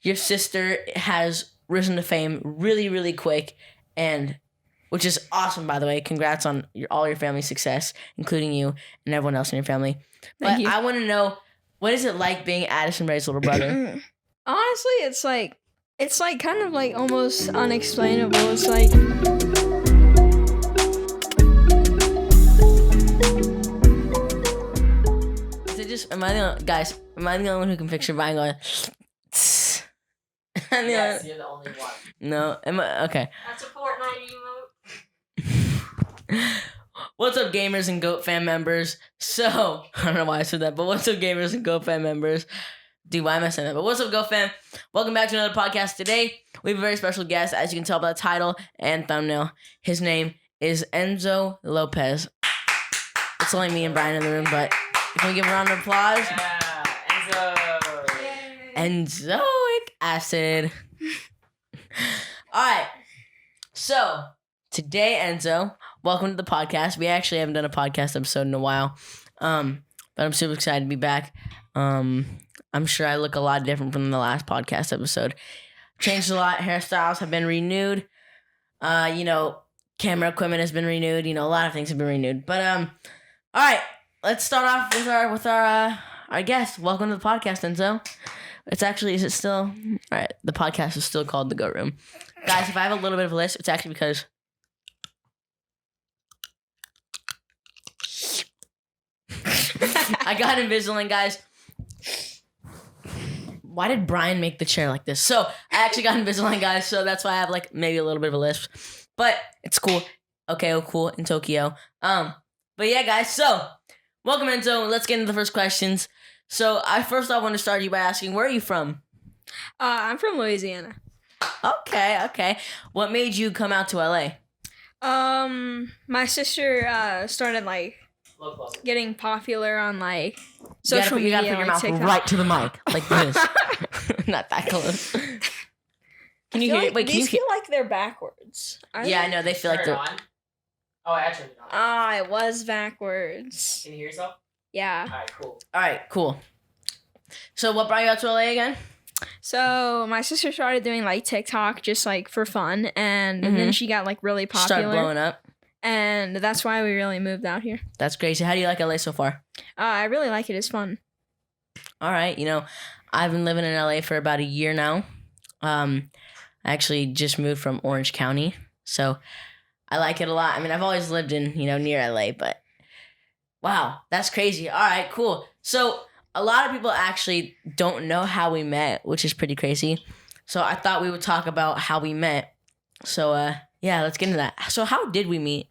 your sister has risen to fame really, really quick, and which is awesome, by the way. Congrats on all your family success, including you and everyone else in your family. But I want to know, what is it like being Addison Rae's little brother? Honestly, it's like kind of like almost unexplainable. It's like is it just am I the only one who can picture Brian going? Yes, you're the only one. No, am I okay? That's a Fortnite emote. What's up, gamers and GOAT fan members? So, I don't know why I said that, but what's up, gamers and GOAT fan members? Dude, why am I saying that? But what's up, GOAT fam? Welcome back to another podcast. Today, we have a very special guest, as you can tell by the title and thumbnail. His name is Enzo Lopez. It's only me and Brian in the room, but can we give a round of applause? Yeah, Enzo. Enzoic acid. All right. So, today, Enzo, welcome to the podcast. We actually haven't done a podcast episode in a while, but I'm super excited to be back. I'm sure I look a lot different from the last podcast episode. Changed a lot. Hairstyles have been renewed. Camera equipment has been renewed. A lot of things have been renewed. But all right, let's start off with our guest. Welcome to the podcast, Enzo. Is it still? All right, the podcast is still called The Goat Room. Guys, if I have a little bit of a list, it's actually because I got Invisalign, guys. Why did Brian make the chair like this? So, I actually got Invisalign, guys, so that's why I have, maybe a little bit of a lisp. But, it's cool. Okay, cool, in Tokyo. But yeah, guys, so, welcome, Enzo. Let's get into the first questions. So, I want to start you by asking, where are you from? I'm from Louisiana. Okay. What made you come out to LA? My sister started, getting popular on, social media. You gotta put your mouth TikTok. right to the mic, like this. Not that close. Can you hear it? Wait, can you feel like they're backwards? Yeah, I know. They feel like they're on. Oh, I actually turned it on. It was backwards. Can you hear yourself? Yeah. All right, cool. So what brought you out to LA again? So my sister started doing TikTok just for fun, and then she got really popular. Started blowing up. And that's why we really moved out here. That's crazy. How do you like LA so far? I really like it. It's fun. All right. I've been living in LA for about a year now. I actually just moved from Orange County, so I like it a lot. I mean, I've always lived in, near LA, but wow, that's crazy. All right, cool. So a lot of people actually don't know how we met, which is pretty crazy. So I thought we would talk about how we met. So, yeah, let's get into that. So how did we meet?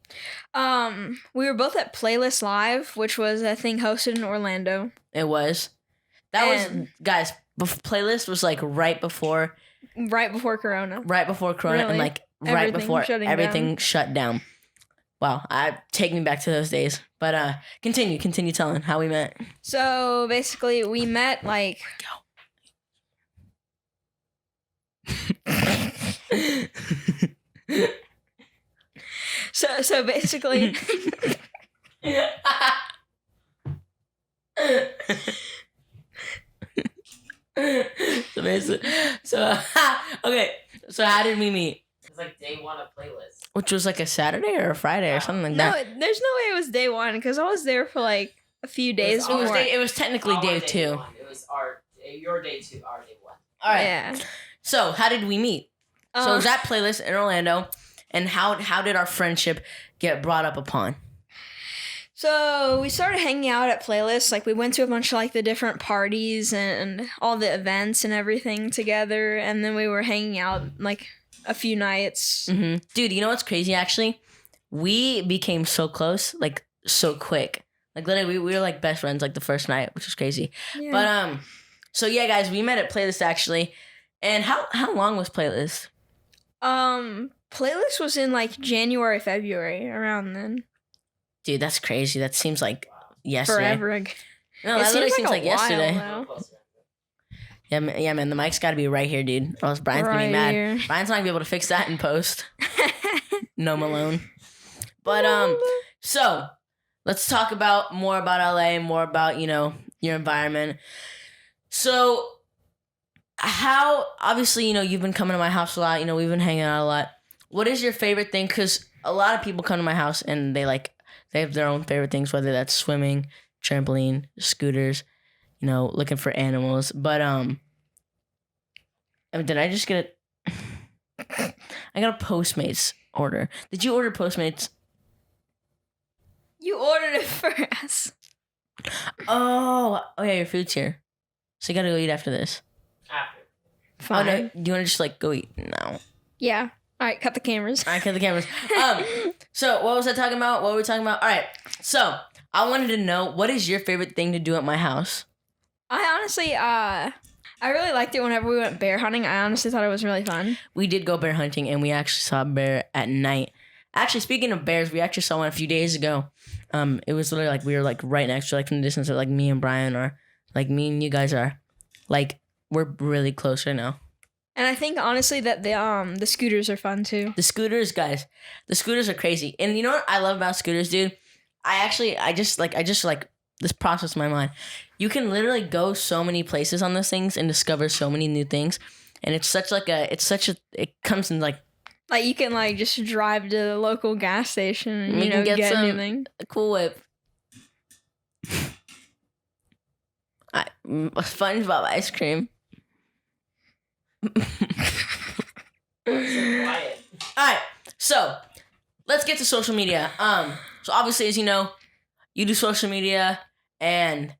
We were both at Playlist Live, which was a thing hosted in Orlando. It was. Guys, Playlist was right before Corona. Right before Corona, really? And right before everything down. shut down. Wow, take me back to those days. But continue telling how we met. So basically, we met So basically. Okay. So how did we meet? It's day one of Playlist. Which was a Saturday or a Friday or something like that. No, there's no way it was day one because I was there for a few days. It was technically day two. It was your day two, our day one. All right. Yeah. So how did we meet? So it was at Playlist in Orlando, and how did our friendship get brought up upon? So we started hanging out at Playlist. We went to a bunch of the different parties and all the events and everything together, and then we were hanging out a few nights. Mm-hmm. Dude, you know what's crazy? Actually, we became so close, so quick. Literally, we were best friends the first night, which was crazy. Yeah. But so yeah, guys, we met at Playlist actually. And how long was Playlist? Playlist was in January, February, around then. Dude, that's crazy. That seems like yesterday. Forever. No, that literally seems like yesterday. While, Yeah, man, the mic's got to be right here, dude. Or else Brian's going to be mad. Here. Brian's not going to be able to fix that in post. No, Malone. But, so, let's talk more about LA, more about, your environment. So, how, obviously, you've been coming to my house a lot. We've been hanging out a lot. What is your favorite thing? Because a lot of people come to my house and they have their own favorite things, whether that's swimming, trampoline, scooters, looking for animals. But, did I just get I got a Postmates order. Did you order Postmates? You ordered it for us. Oh yeah, your food's here. So you gotta go eat after this. After. Fine. Oh, no, do you want to just go eat now? Yeah. All right, cut the cameras. All right, cut the cameras. So what was I talking about? What were we talking about? All right. So I wanted to know, what is your favorite thing to do at my house? I honestly, I really liked it whenever we went bear hunting. I honestly thought it was really fun. We did go bear hunting, and we actually saw a bear at night. Actually, speaking of bears, we actually saw one a few days ago. It was literally we were right next to, in the distance of me and Brian, or me and you guys are. We're really close right now. And I think honestly that the scooters are fun too. The scooters, guys. The scooters are crazy. And you know what I love about scooters, dude? I just this process in my mind. You can literally go so many places on those things and discover so many new things. And it's it comes in you can just drive to the local gas station and get anything. A Cool Whip. SpongeBob ice cream. Quiet. Alright, so let's get to social media. So obviously, as you know, you do social media, and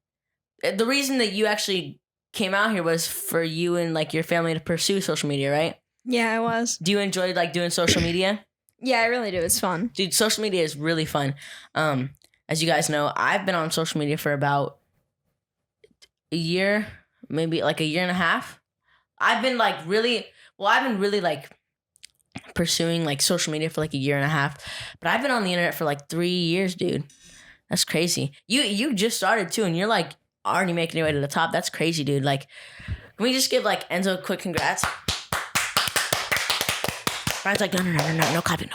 the reason that you actually came out here was for you and your family to pursue social media, right? Yeah, I was. Do you enjoy doing social media? Yeah, I really do. It's fun. Dude, social media is really fun. As you guys know, I've been on social media for about a year, maybe a year and a half. I've been really pursuing social media for a year and a half, but I've been on the internet for 3 years, dude. That's crazy. You just started too, and you're already making your way to the top. That's crazy, dude. Can we just give Enzo a quick congrats? Brian's no clapping.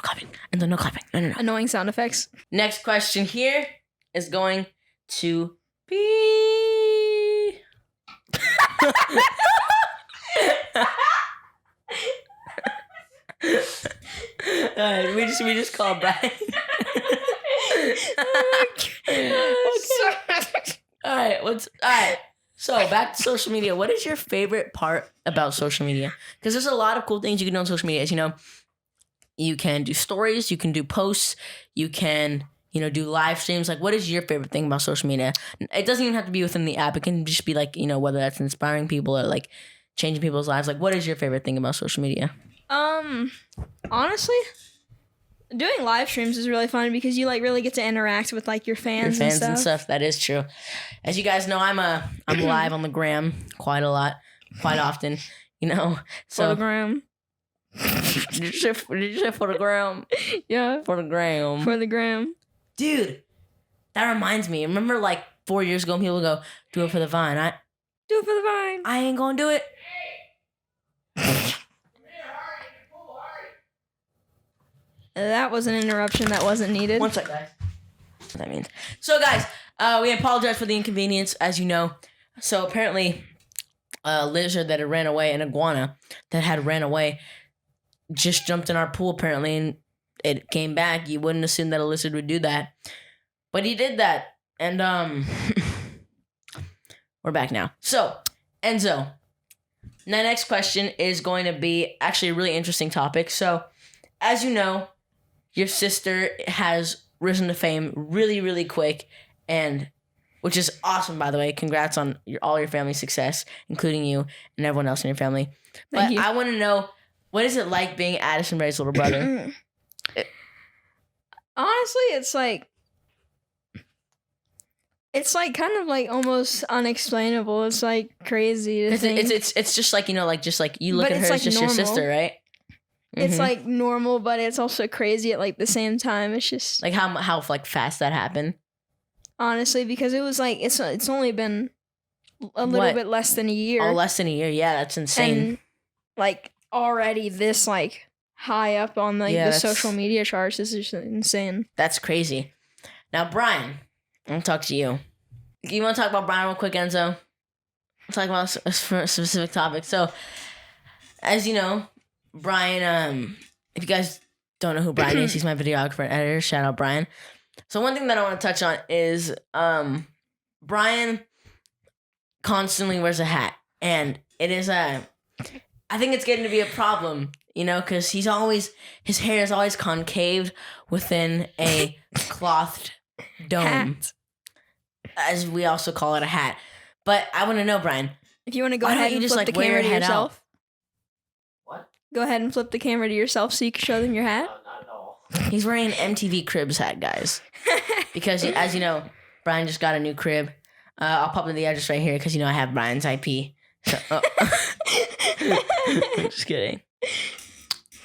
Enzo, no clapping. No. Annoying sound effects. Next question here is going to be... Alright, we just call Brian. Alright. So back to social media. What is your favorite part about social media? Because there's a lot of cool things you can do on social media. As you know, you can do stories, you can do posts, you can do live streams. What is your favorite thing about social media? It doesn't even have to be within the app. It can just be whether that's inspiring people or changing people's lives. What is your favorite thing about social media? Honestly, doing live streams is really fun because you really get to interact with your fans and stuff. That is true. As you guys know, I'm live on the gram quite often. So for the gram. Did you say for the gram? Yeah. For the gram. For the gram. Dude, that reminds me. Remember 4 years ago, people go, do it for the Vine. Do it for the Vine. I ain't gonna do it. That was an interruption that wasn't needed. One sec, guys. What that means. So, guys, we apologize for the inconvenience, as you know. So, apparently, a lizard that had ran away, an iguana that had ran away, just jumped in our pool, apparently, and it came back. You wouldn't assume that a lizard would do that. But he did that. And, we're back now. So, Enzo, the next question is going to be actually a really interesting topic. So, as you know, your sister has risen to fame really, really quick, and which is awesome, by the way. Congrats on all your family success, including you and everyone else in your family. Thank you. I want to know, what is it like being Addison Rae's little brother? Honestly, it's kind of almost unexplainable. It's crazy to think. It's just you look But at her it's, as just normal. your sister, right? It's normal, but it's also crazy at the same time. It's just how fast that happened. Honestly, because it was it's only been a little bit less than a year. Oh, less than a year. Yeah, that's insane. And already this high up on the social media charts. This is just insane. That's crazy. Now, Brian, I'm gonna talk to you. You want to talk about Brian real quick, Enzo? talk about a specific topic. So, as you know, Brian, if you guys don't know who Brian is, he's my videographer and editor. Shout out, Brian. So one thing that I want to touch on is Brian constantly wears a hat. And it is I think it's getting to be a problem, you know, because his hair is always concaved within a clothed dome. Hat. As we also call it, a hat. But I want to know, Brian. If you want to go Why don't ahead you and just, flip like, the wear camera your to head out? yourself. What? Go ahead and flip the camera to yourself so you can show them your hat. No, not at all. He's wearing an MTV Cribs hat, guys. Because, as you know, Brian just got a new crib. I'll pop in the address right here because, you know, I have Brian's IP. So, just kidding.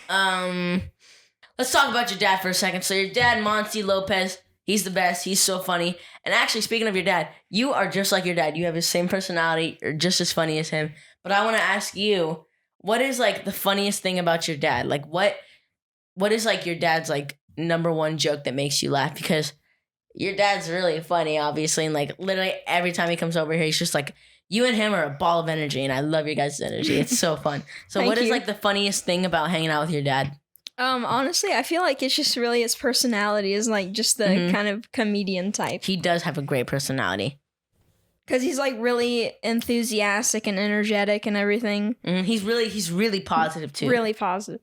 Let's talk about your dad for a second. So your dad, Monty Lopez, he's the best. He's so funny. And actually, speaking of your dad, you are just like your dad. You have the same personality. You're just as funny as him. But I want to ask you, what is like the funniest thing about your dad? Like what is like your dad's like number one joke that makes you laugh? Because your dad's really funny, obviously. And like literally every time he comes over here, he's just like, you and him are a ball of energy. And I love your guys' energy. It's so fun. So Thank what is you. like the funniest thing about hanging out with your dad? Honestly, I feel like it's just really his personality is like just the Mhm. kind of comedian type. He does have a great personality. Because he's like really enthusiastic and energetic and everything. He's really positive too. Really positive.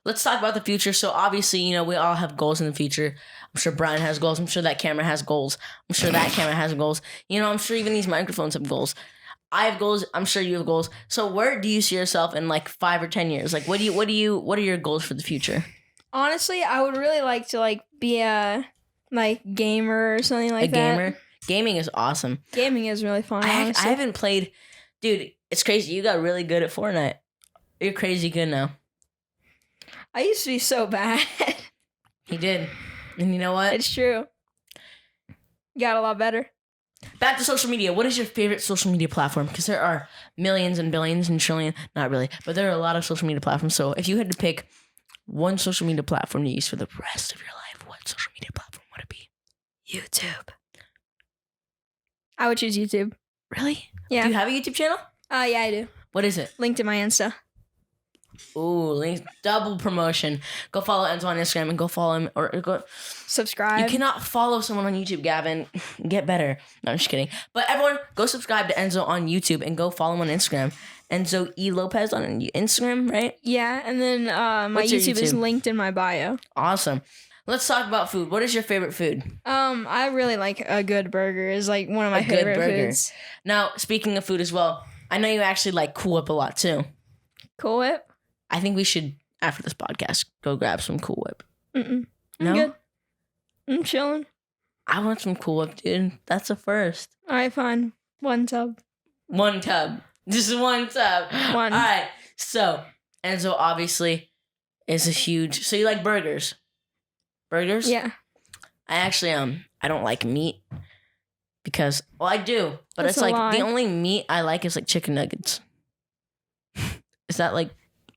Let's talk about the future. So obviously, you know, we all have goals in the future. I'm sure Brian has goals. I'm sure that camera has goals. I'm sure that camera has goals. You know, I'm sure even these microphones have goals. I have goals. I'm sure you have goals. So where do you see yourself in like 5 or 10 years? Like what are your goals for the future? Honestly, I would really like to like be a like gamer or something like A that. gamer? Gaming is awesome. Gaming is really fun. I honestly. haven't played. Dude, it's crazy. You got really good at Fortnite. You're crazy good now. I used to be so bad. He did. And you know what? It's true. Got a lot better. Back to social media. What is your favorite social media platform? Because there are millions and billions and trillion. Not really, but there are a lot of social media platforms. So if you had to pick one social media platform to use for the rest of your life, what social media platform would it be? YouTube. I would choose YouTube. Really? Yeah. Do you have a YouTube channel? Yeah, I do. What is it? Linked in my Insta. Ooh, links, double promotion. Go follow Enzo on Instagram and go follow him. Or go. Subscribe. You cannot follow someone on YouTube, Gavin. Get better. No, I'm just kidding. But everyone, go subscribe to Enzo on YouTube and go follow him on Instagram. Enzo E. Lopez on Instagram, right? Yeah, and then my What's your YouTube is YouTube? linked in my bio. Awesome. Let's talk about food. What is your favorite food? I really like a good burger. Is like one of my A good favorite burger. foods. Now, speaking of food as well, I know you actually like Cool Whip a lot too. Cool Whip. I think we should, after this podcast, go grab some Cool Whip. Mm-mm. I'm No? good. I'm chilling. I want some Cool Whip, dude. That's a first. All right, fine. One tub. One tub. Just one tub. One. All right. So, Enzo obviously is a huge... So you like burgers? Burgers? Yeah. I actually, I don't like meat because... Well, I do. But That's it's a like lie. the only meat I like is like chicken nuggets. Is that like...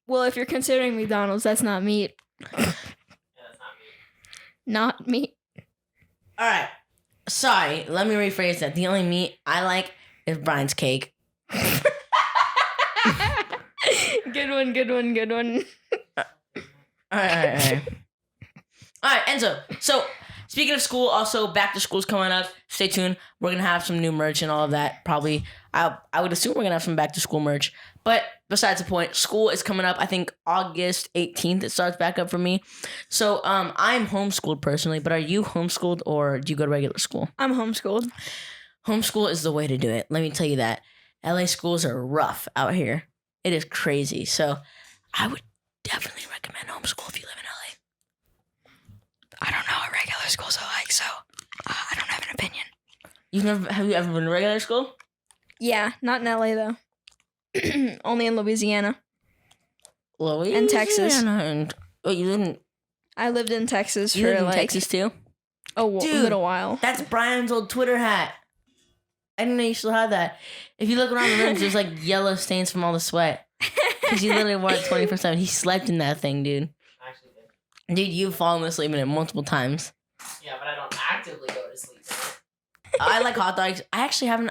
Well, if you're considering McDonald's, that's not meat. Yeah, that's not me. Not meat. All right. Sorry. Let me rephrase that. The only meat I like is Brian's cake. Good one, good one, good one. All right. All right, Enzo. So, speaking of school, also back to school's coming up. Stay tuned. We're gonna have some new merch and all of that. Probably, I would assume we're gonna have some back to school merch. But besides the point, school is coming up. I think August 18th it starts back up for me. So, I'm homeschooled personally. But are you homeschooled or do you go to regular school? I'm homeschooled. Homeschool is the way to do it. Let me tell you that. LA schools are rough out here. It is crazy. So, I would definitely recommend homeschool if you live in LA. I don't know what regular schools are like, so I don't have an opinion. Have you ever been to regular school? Yeah, not in LA though. Only in Louisiana. Louisiana. And Texas. And, oh, you didn't. I lived in Texas You for lived in like Texas too? a Dude. little while. That's Brian's old Twitter hat. I didn't know you still had that. If you look around the rooms, there's like yellow stains from all the sweat. Because he literally wore it 24/7. He slept in that thing, dude. I actually did. Dude, you've fallen asleep in it multiple times. Yeah, but I don't actively go to sleep. I like hot dogs. I actually haven't.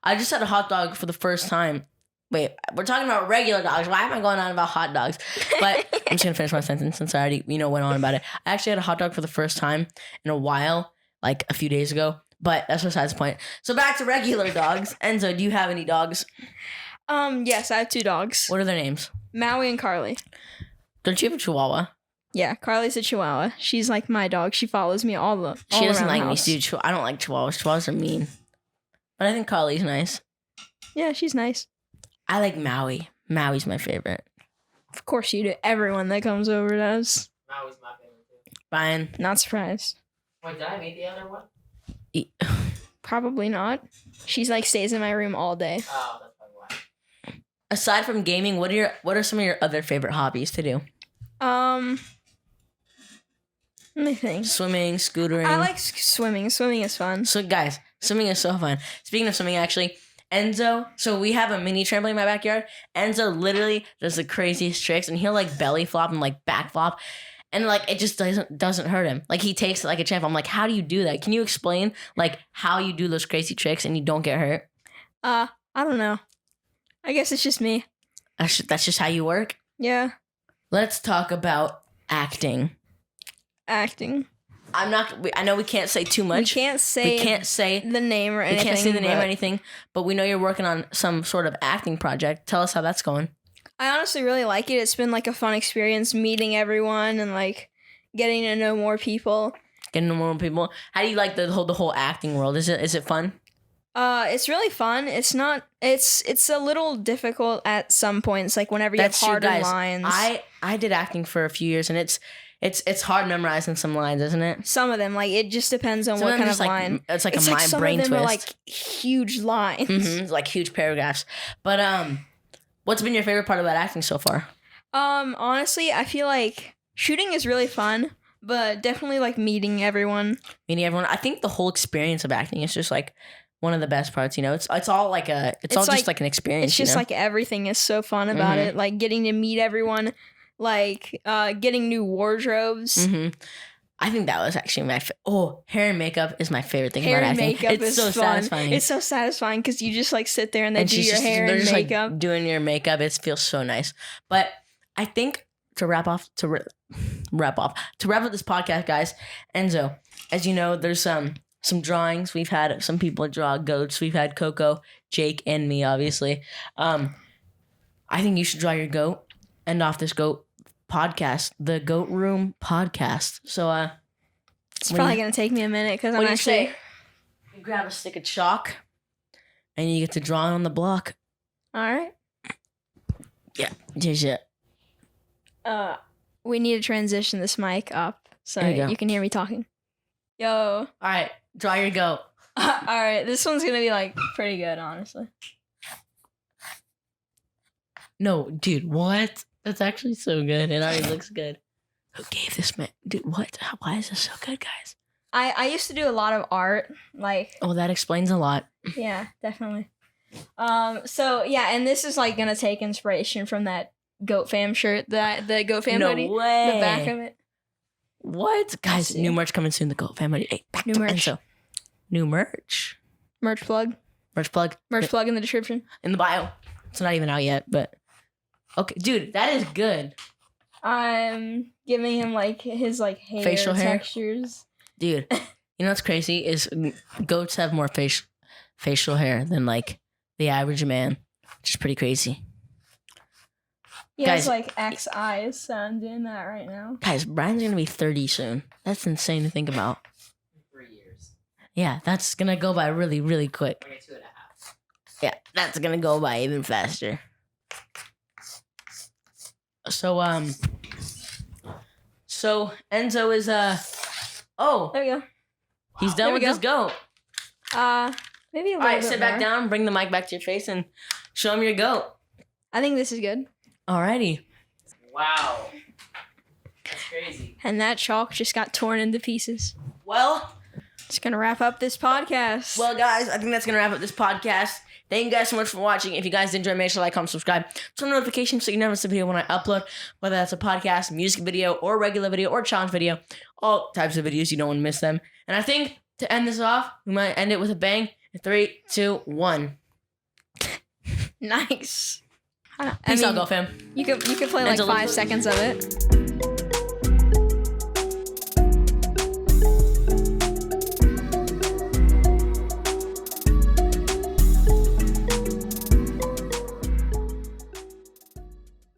I just had a hot dog for the first time. Wait, we're talking about regular dogs. Why am I going on about hot dogs? But I'm just gonna finish my sentence since I already, went on about it. I actually had a hot dog for the first time in a while, like a few days ago. But that's besides the point. So back to regular dogs. Enzo, do you have any dogs? Yes, I have 2 dogs. What are their names? Maui and Carly. Don't you have a Chihuahua? Yeah, Carly's a Chihuahua. She's like my dog. She follows me all She doesn't around like the me, house. dude. I don't like Chihuahuas. Chihuahuas are mean. But I think Carly's nice. Yeah, she's nice. I like Maui. Maui's my favorite. Of course you do. Everyone that comes over does. Maui's my favorite too. Brian. Not surprised. Wait, did I meet the other one? Probably not. She's like stays in my room all day. Oh, that's probably why. Aside from gaming, what are some of your other favorite hobbies to do? Let me think. Swimming, scootering. I like swimming. Swimming is fun. So guys, swimming is so fun. Speaking of swimming, actually, Enzo, so we have a mini trampoline in my backyard. Enzo literally does the craziest tricks, and he'll like belly flop and like back flop, and like it just doesn't hurt him. Like he takes it like a champ. I'm like, how do you do that? Can you explain like how you do those crazy tricks and you don't get hurt? I don't know. I guess it's just me. That's just how you work. Yeah. Let's talk about acting. Acting. I know we can't say too much. We can't say the the name or anything. We can't say the name or but anything, but we know you're working on some sort of acting project. Tell us how that's going. I honestly really like it. It's been like a fun experience meeting everyone and like getting to know more people. Getting to know more people. How do you like the whole acting world? Is it fun? It's really fun. It's not. It's a little difficult at some points. Like whenever you have harder lines. I did acting for a few years, and it's hard memorizing some lines, isn't it? Some of them, like it just depends on Some what of them kind just, of like, line. it's like It's a like mind some brain of them twist. are like huge lines. Mm-hmm, like huge paragraphs. But what's been your favorite part about acting so far? Honestly, I feel like shooting is really fun, but definitely like meeting everyone. Meeting everyone. I think the whole experience of acting is just like one of the best parts. It's all like just like an experience. It's just like everything is so fun about Mhm. it. Like getting to meet everyone, like getting new wardrobes. Mm-hmm. I think that was actually my hair and makeup is my favorite thing Hair about and acting. makeup It's is so fun. satisfying. It's so satisfying because you just like sit there and they do she's your hair they're and just, makeup. like, doing your makeup. It feels so nice. But I think to wrap up this podcast, guys, Enzo, as you know, there's some drawings. We've had some people draw goats. We've had Coco, Jake, and me, obviously. I think you should draw your goat. End off this goat podcast, the Goat Room podcast. So It's probably gonna take me a minute because I'm what do you actually. say? You grab a stick of chalk, and you get to draw it on the block. All right. Yeah, just it. We need to transition this mic up so There you go. you can hear me talking. Yo. All right, draw your goat. All right, this one's gonna be like pretty good, honestly. No, dude, what? That's actually so good. It already looks good. Who gave this man? Dude, what? Why is this so good, guys? I used to do a lot of art, like Oh, that explains a lot. yeah, definitely. So yeah, and this is like gonna take inspiration from that Goat Fam shirt, the Goat Fam No hoodie, way. the back of it. What? Guys, see. new merch coming soon. The Goat Family. Hey, back New to merch. Enzo. New merch. Merch plug Merch plug in the description. in the bio. It's not even out yet, but okay, dude, that is good. I'm giving him like his like hair Facial hair? textures. Dude, you know what's crazy is goats have more facial hair than like the average man, which is pretty crazy. He Guys- has like X eyes, so I'm doing that right now. Guys, Brian's gonna be 30 soon. That's insane to think about. 3 years. Yeah, that's gonna go by really, really quick. Like 2.5. Yeah, that's gonna go by even faster. So Enzo is oh, There we go. he's There done we with his goat. Maybe a little All right, bit sit more. back down, bring the mic back to your face, and show him your goat. I think this is good. Alrighty. Wow. That's crazy. And that chalk just got torn into pieces. Well, Just gonna wrap up this podcast. guys, I think that's gonna wrap up this podcast. Thank you guys so much for watching. If you guys did enjoy, make sure to like, comment, subscribe, turn on notifications so you never miss a video when I upload, whether that's a podcast, music video, or regular video, or challenge video, all types of videos. You don't want to miss them. And I think to end this off, we might end it with a bang. 3, 2, 1. Nice. I Peace out, mean, Go fam. you could play like Enzo 5 Lopez. seconds of it.